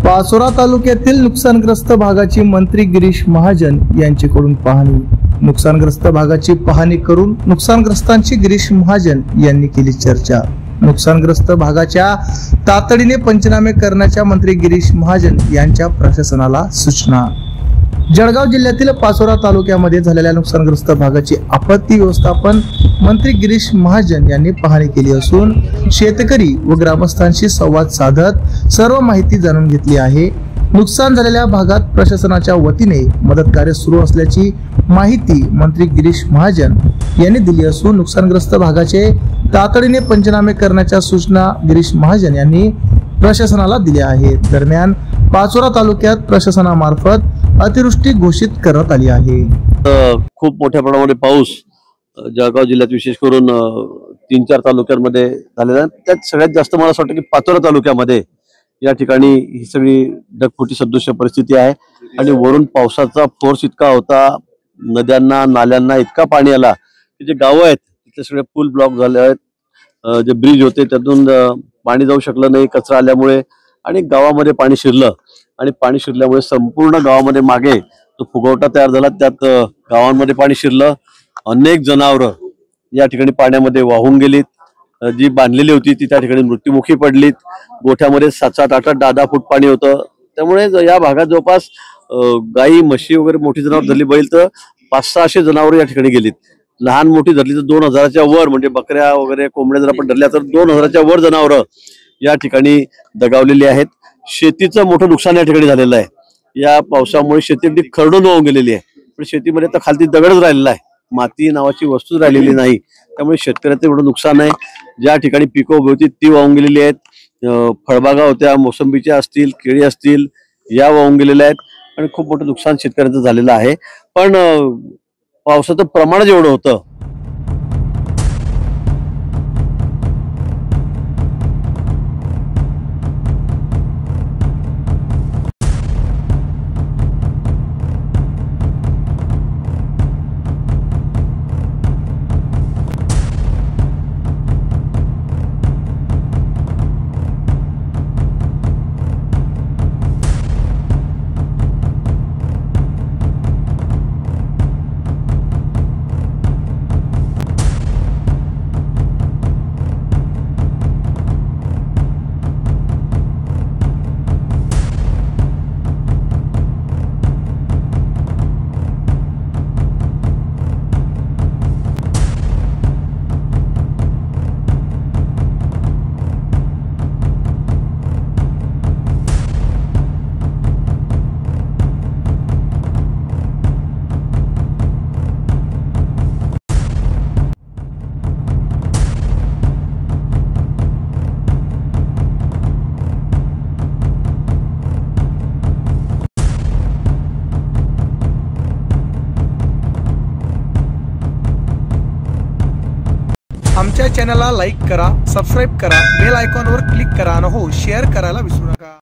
पाचोरा तालुक्यातील नुकसानग्रस्त भागाची मंत्री गिरीश महाजन यांच्याकडून पाहणी। नुकसानग्रस्त भागाची पाहणी करून नुकसानग्रस्तांची गिरीश महाजन यांनी केली चर्चा। नुकसानग्रस्त भागाच्या तातडीने पंचनामे करण्याच्या मंत्री गिरीश महाजन यांच्या प्रशासनाला सूचना। जळगाव जिल्ह्यातील पाचोरा तालुक्यामध्ये झालेल्या नुकसानग्रस्त भागाची आपत्ती व्यवस्थापन मंत्री गिरीश महाजन यांनी पाहणी केली असून शेतकरी व ग्रामस्थांशी संवाद साधत सर्व माहिती जाणून घेतली आहे। नुकसान झालेल्या भागात प्रशासनाच्या वतीने मदत कार्य सुरू असल्याची माहिती मंत्री गिरीश महाजन यांनी दिली असून नुकसानग्रस्त भागाचे तातडीने पंचनामे करण्याच्या सूचना गिरीश महाजन यांनी प्रशासनाला दिल्या आहेत। दरम्यान पाचोरा तालुक्यात प्रशासनामार्फत अतिवृष्टी घोषित करण्यात आली आहे। खूप मोठ्या प्रमाणामध्ये पाऊस जळगाव जिल्ह्यात विशेष करून 3-4 तालुक्यांमध्ये झालेला आहे। त्यात सगळ्यात जास्त मला असं वाटतं की पाचोरा तालुक्यामध्ये या ठिकाणी ही सगळी ढगफुटी सदृश्य परिस्थिती आहे आणि वरून पावसाचा फोर्स इतका होता, नद्यांना नाल्यांना इतका पाणी आला की जे गावं आहेत तिथे सगळे पूल ब्लॉक झाले आहेत, जे ब्रिज होते त्यातून पाणी जाऊ शकलं नाही कचरा आल्यामुळे आणि गावामध्ये पाणी शिरलं आणि पाणी शिरल्यामुळे संपूर्ण गावामध्ये मागे तो फुगवटा तयार झाला, त्यात गावांमध्ये पाणी शिरलं। अनेक जनावरं या ठिकाणी पाण्यामध्ये वाहून गेलीत, जी बांधलेली होती ती त्या ठिकाणी मृत्युमुखी पडलीत। गोठ्यामध्ये 7-7, 8-8, 10-10 फूट पाणी होतं। त्यामुळे या भागात जवळपास गाई म्हशी वगैरे मोठी जनावर धरली, बैल तर 500-600 जनावर या ठिकाणी गेलीत। लहान मोठी धरली तर 2000च्या वर, म्हणजे बकऱ्या वगैरे कोंबड्या जर आपण धरल्या तर 2000च्या वर जनावरं या ठिकाणी दगावलेली आहेत। शेतीचं मोठं नुकसान या ठिकाणी झालेलं आहे। या पावसामुळे शेती अगदी खरडून वाहून गेलेली आहे, पण शेतीमध्ये आता खालती दगडच राहिलेला आहे, माती नावाची वस्तूच राहिलेली नाही। त्यामुळे शेतकऱ्याचं एवढं नुकसान आहे। ज्या ठिकाणी पिकं उभी होती ती वाहून गेलेली आहेत, फळबागा होत्या, मोसंबीच्या असतील, केळी असतील, या वाहून गेलेल्या आहेत आणि खूप मोठं नुकसान शेतकऱ्यांचं झालेलं आहे। पण पावसाचं प्रमाण जेवढं होतं आमच्या चॅनलला लाईक करा, सबस्क्राईब करा, बेल आयकॉनवर क्लिक करा आणि हो शेअर करायला विसरू नका।